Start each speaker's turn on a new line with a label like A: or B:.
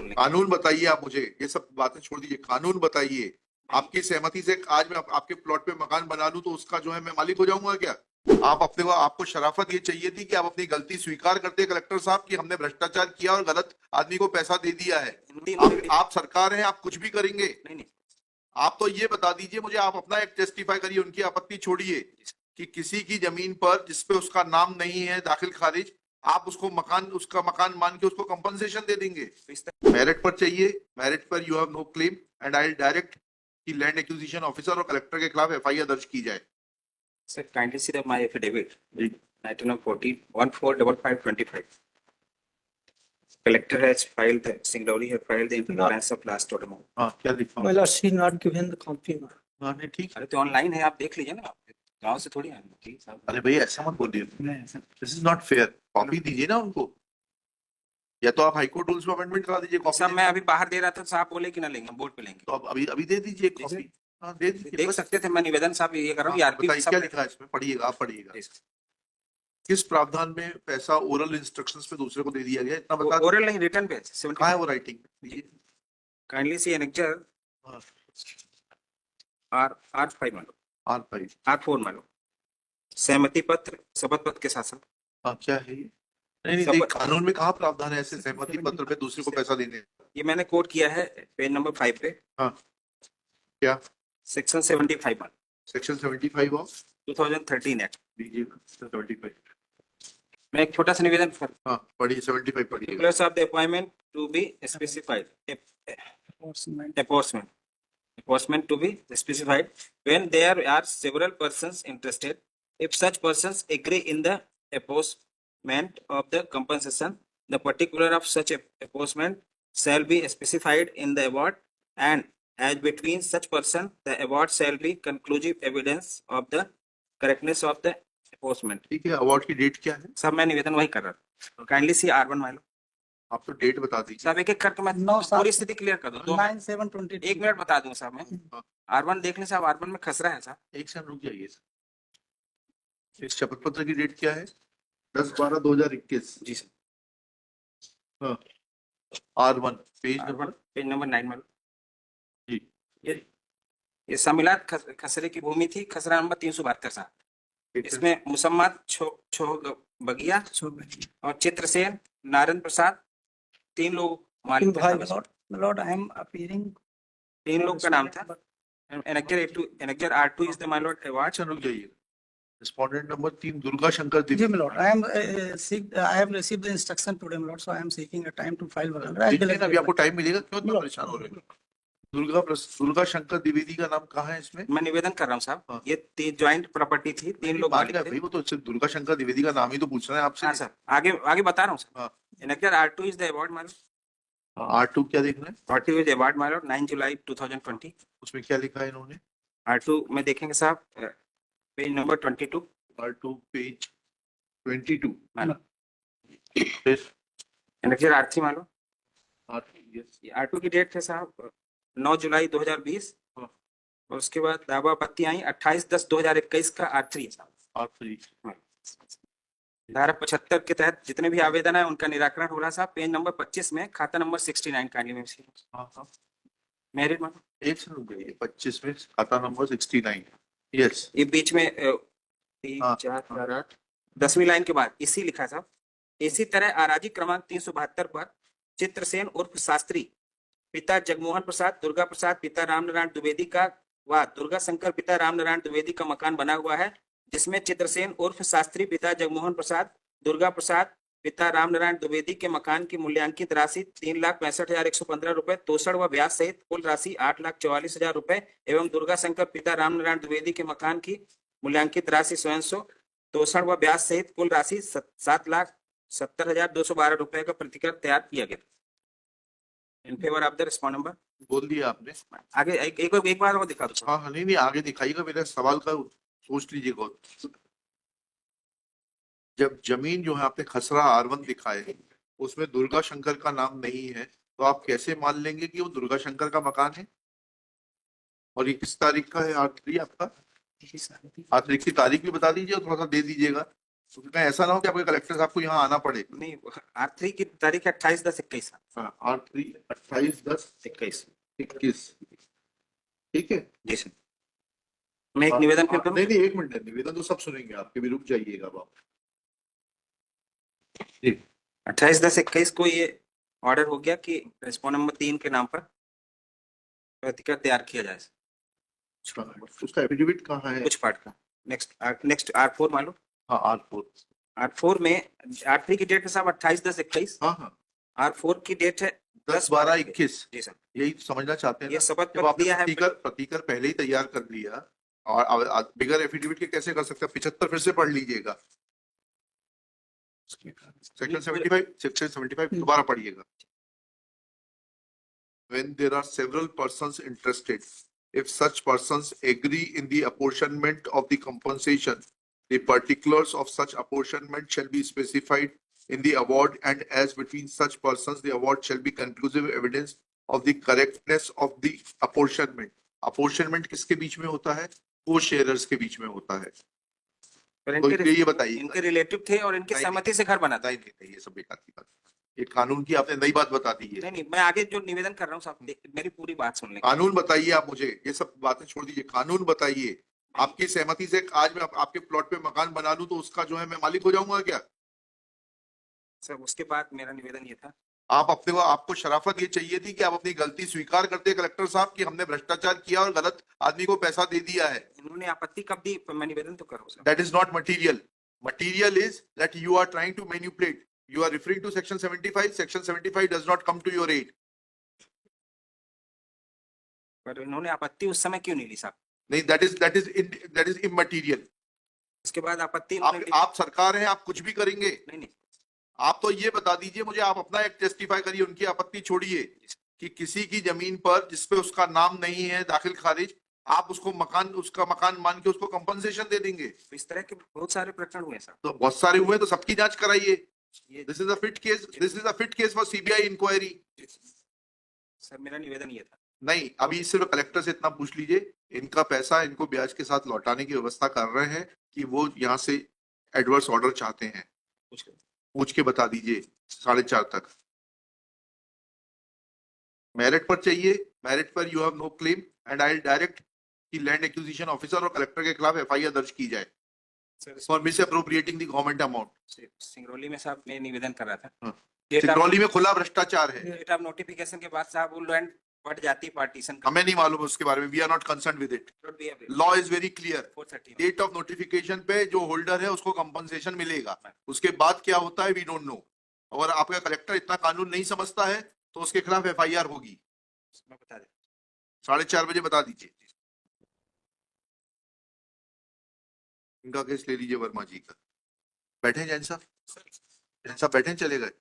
A: लेंगे।
B: कानून बताइए आप मुझे, ये सब बातें छोड़ दीजिए, कानून बताइए। आपकी सहमति से आज मैं आपके प्लॉट पे मकान बना लूं तो उसका जो है मैं मालिक हो जाऊंगा क्या? आप अपने को, आपको शराफत ये चाहिए थी कि आप अपनी गलती स्वीकार करते कलेक्टर साहब कि हमने भ्रष्टाचार किया और गलत आदमी को पैसा दे दिया है। आप सरकार है, आप कुछ भी करेंगे।
A: नहीं नहीं,
B: आप तो ये बता दीजिए मुझे, आप अपना एक टेस्टिफाई करिए, उनकी आपत्ति छोड़िए कि किसी की जमीन पर जिसपे उसका नाम नहीं है दाखिल खारिज, आप उसको मकान, उसका मकान मान के उसको कंपनसेशन दे देंगे। मेरिट पर चाहिए, मेरिट पर you have no claim and I direct कि लैंड एक्विजिशन ऑफिसर और कलेक्टर के खिलाफ एफआईआर दर्ज की जाए।
A: Sir, kindly see that my affidavit, 1914-155525. Collector has filed the Singrauli have filed the incurrence of last order amount.
B: हाँ, क्या लिखा?
C: My lord, she not given the copy.
B: हाँ, नहीं ठीक है।
A: अरे तो ऑनलाइन है, आप देख लीजिए ना, गांव से थोड़ी आए हैं। ठीक साहब,
B: अरे भैया ऐसा मत बोलिए, this is not fair. Copy दीजिए ना उनको, या तो आप हाईकोर्ट रूल्स में अमेंडमेंट करा दीजिए। कॉपी
A: साहब मैं अभी बाहर दे रहा था, साहब बोले कि ना लेंगे, बोर्ड पे लेंगे।
B: तो आप अभी अभी दे दीजिए कॉपी। हाँ दे दीजिए।
A: देख सकते थे, मैं निवेदन साहब ये कर रहा हूँ।
B: बताइए क्या लिखा है इसमें, पढ़िएगा, आप पढ़िएगा। किस प्रावधान में पैसा ओरल इंस्ट्रक्शंस पे दूसरे को दे दिया गया, इतना बता दो।
A: ओरल नहीं, रिटर्न पे।
B: कहाँ है वो राइटिंग?
A: काइंडली सी एनेक्चर R5 मान लो, R4 मान लो, सहमति पत्र शपथ पत्र के साथ साथ।
B: हाँ क्या है ये? नहीं नहीं, देख, कानून में कहाँ प्रावधान है ऐसे सहमति पत्र पे दूसरे को पैसा देने?
A: ये मैंने कोट किया है पेज नंबर 5 पे।
B: हाँ क्या?
A: सेक्शन 75 मान,
B: सेक्शन 75 ऑफ
A: 2013 एक्ट।
B: दीजिए 75।
A: मैं एक छोटा सा निवेदन कर,
B: हाँ पढ़िए, 75 पढ़िए।
A: particulars of the appointment to be specified, apportionment to be specified when there are several persons interested. If such persons agree in the apportionment of the compensation, the particular of such apportionment shall be specified in the award, and as between such person, the award shall be conclusive evidence of the correctness of the apportionment.
B: ठीक है, award की date क्या है?
A: सब मैं निवेदन वही कर रहा था। काइंडली सी R1 मान लो।
B: आप तो डेट बता दीजिए।
A: साहब एक एक करके मैं पूरी स्थिति क्लियर कर दूं।
C: 9/7/20.
A: एक मिनट बता दूं साहब मैं। R1 देख लें साहब, R1 में खसरा है साहब।
B: एक सेकंड रुक जाइए सर। इस शपथ पत्र की डेट क्या है? 10/12/2021।
A: जी सर।
B: हाँ R1 पेज
A: नंबर 9 मान लो
B: जी।
A: ये सम्मिलात खसरे की भूमि थी, खसरा नंबर 372 साहब। इसमें मुसम्मत छो बगिया और चित्रसेन, नारायण प्रसाद, 3 लोग मालिक थे।
C: My lord, I am appearing.
A: 3 लोग का नाम था। Annexure R2 is the my lord award.
B: अच्छा रुक जाइए। Respondent number 3 Durga Shankar
C: ji
B: Dwivedi.
C: my lord, I have received the instruction today, my lord, so I am seeking a time to file वगैरह।
B: अभी आपको टाइम मिलेगा, क्यों इतना परेशान हो रहे हैं? दुर्गा शंकर द्विवेदी का नाम कहाँ है इसमें?
A: मैं निवेदन कर रहा हूँ साहब।
B: हाँ।
A: ये जॉइंट प्रॉपर्टी थी, 3 लोग मालिक थे।
B: भाई वो तो सिर्फ दुर्गा शंकर द्विवेदी का नाम ही तो पूछ रहे हैं आपसे।
A: हाँ सर, आगे बता रहा हूँ सर।
B: हाँ।
A: Annexure R2 is the award my lord.
B: R2 क्या देखना है?
A: R2 is the award my lord, 9 जुलाई 2020।
B: उसमें क्या लिखा है इन्होंने?
A: R2 में देखेंगे साहब, page number 22।
B: R2 page 22।
A: Annexure R3 मान लो।
B: R2 yes।
A: R2 की डेट है साहब 9 जुलाई 2020। और उसके बाद दावा आपत्ति आई 28/10/2021 का R3 है साहब।
B: R3
A: धारा 75 के तहत जितने भी आवेदन है उनका निराकरण हो रहा साहब। पेज नंबर 25 में खाता नंबर 69 काइंडली में मेरिट मान
B: एक से रुक गई 25 में खाता नंबर 69 यस।
A: ये बीच में 3 4 4 8 10वीं लाइन के बाद इसी लिखा साहब। इसी तरह अराजी क्रमांक 372 पर चित्रसेन उर्फ शास्त्री पिता जगमोहन प्रसाद, दुर्गा प्रसाद पिता रामनारायण द्विवेदी का व दुर्गा शंकर पिता रामनारायण द्विवेदी का मकान बना हुआ है, जिसमें चित्रसेन उर्फ शास्त्री पिता जगमोहन प्रसाद, दुर्गा प्रसाद पिता रामनारायण द्विवेदी के मकान की मूल्यांकित राशि 3,65,115 रुपए तोषण व ब्याज सहित कुल राशि 8,44,000 रुपए एवं दुर्गा शंकर पिता रामनारायण द्विवेदी के मकान की मूल्यांकित राशि स्वयं तोषण व ब्याज सहित कुल राशि 7,70,212 रुपए का प्रतिकर तैयार किया गया। In favour of the respond number
B: बोल दिया आपने।
A: आगे एक बार और दिखा दो।
B: हाँ नहीं आगे दिखाइएगा, मेरा सवाल का सोच लीजिएगा। जब जमीन जो है आपने खसरा R1 दिखाए उसमें दुर्गा शंकर का नाम नहीं है, तो आप कैसे मान लेंगे कि वो दुर्गा शंकर का मकान है? और ये किस तारीख का है R3 आपका? R3 की तारीख भी बता दीजिए और थोड़ा सा दे दीजिएगा। क्योंकि कहीं ऐसा ना हो कि आपके कलेक्टर साहब को यहाँ आना पड़े।
A: नहीं, R3 की तारीख है 28/10/21।
B: हाँ, 8/3/28/10/21। ठीक है।
A: जी सर, मैं एक निवेदन फिर करूं?
B: नहीं नहीं, एक मिनट, निवेदन तो सब सुनेंगे आपके, भी रुक जाइएगा आप। जी
A: 28/10/21 को ये ऑर्डर हो गया कि रेस्पोंड नंबर 3 के नाम पर प्रतिकर तैयार किया जाए।
B: अच्छा, उसका एफिडेविट कहाँ है?
A: कुछ पार्ट का। नेक्स्ट R4 मान लो।
B: हाँ, R4।
A: R4 में R3 की डेट है साहब 28/10/21।
B: हाँ हाँ,
A: R4 की डेट है
B: 10/12/21।
A: जी सर।
B: यही तो समझना चाहते हैं
A: ये
B: ना।
A: शपथ
B: जब
A: पत्र
B: आपने
A: दिया है।
B: प्रतिकर पहले ही तैयार कर लिया और बिगर एफिडेविट के कैसे कर सकते हैं? 75 फिर से पढ़ लीजिएगा, सेक्शन 75 दोबारा पढ़िएगा। When there are several persons interested, if such persons agree in the apportionment of the compensation, the particulars of such apportionment shall be specified in the award, and as between such persons the award shall be conclusive evidence of the correctness of the apportionment. Apportionment किसके बीच में होता है? को sharers के बीच में होता है।
A: पर
B: तो ये बताइए,
A: इनके रिलेटिव थे और इनके सहमति से घर बना था।
B: नहीं, ये सब बेकार की बात। ये कानून की आपने नई बात बता दी है।
A: नहीं, मैं आगे जो निवेदन कर रहा हूँ साहब, मेरी पूरी बात सुन लें।
B: कानून बताइए आप मुझे, ये सब बातें छोड़ दीजिए, कानून बताइए। आपकी सहमति से आज मैं आपके प्लॉट पे मकान बना लूं तो उसका जो है मैं मालिक हो जाऊंगा क्या?
A: सर उसके बाद मेरा निवेदन ये था,
B: आपको शराफत ये चाहिए थी कि आप अपनी गलती स्वीकार करते कलेक्टर साहब कि हमने भ्रष्टाचार किया और गलत आदमी को पैसा दे दिया है।
A: इन्होंने आपत्ति कब दी? मैं निवेदन तो करूँ sir.
B: That is not material. Material is that you are trying to manipulate. You are referring to section 75. Section 75 does not come to your aid.
A: पर इन्होंने आपत्ति उस समय क्यों नहीं ली साहब?
B: नहीं, that is immaterial.
A: उसके बाद आपत्ति
B: आप सरकार हैं, आप कुछ भी करेंगे।
A: नहीं,
B: आप तो ये बता दीजिए मुझे, आप अपना एक टेस्टिफाई करिए, उनकी आपत्ति छोड़िए कि किसी की जमीन पर जिसपे उसका नाम नहीं है दाखिल खारिज, आप उसका मकान मान के उसको कंपनसेशन दे देंगे।
A: तो इस तरह के बहुत सारे प्रकरण हुए सर।
B: तो बहुत सारे हुए तो सबकी जांच कराइए। This is a fit case. This is a fit case for CBI inquiry.
A: Sir मेरा निवेदन ये था।
B: नहीं, अभी सिर्फ कलेक्टर से इतना पूछ लीजिए, इनका पैसा इनको ब्याज के साथ लौटाने की व्यवस्था कर रहे हैं कि वो यहाँ से एडवर्स ऑर्डर चाहते हैं? पूछ के बता दीजिए 4:30 तक। मेरिट पर चाहिए, मेरिट पर you have no claim and I will direct कि लैंड एक्विजिशन ऑफिसर और कलेक्टर के खिलाफ FIR दर्ज की जाए for misappropriating the government amount.
A: Singrauli में साहब मैं निवेदन कर रहा था,
B: सिंगरौली में खुला भ्रष्टाचार है।
A: डेट ऑफ नोटिफिकेशन के बाद साहब वो लैंड बढ़ जाती पार्टीशन।
B: हमें नहीं मालूम उसके बारे में, we are not concern with it. Law is very clear. Date of notification पे जो होल्डर है उसको कंपनसेशन मिलेगा, उसके बाद क्या होता है वी डोंट नो। अगर आपका कलेक्टर इतना कानून नहीं समझता है तो उसके खिलाफ FIR होगी।
A: मैं बता दें
B: 4:30 बजे बता दीजिए। इनका केस ले लीजिए वर्मा जी का। बैठे जैन साहब, बैठे चले गए।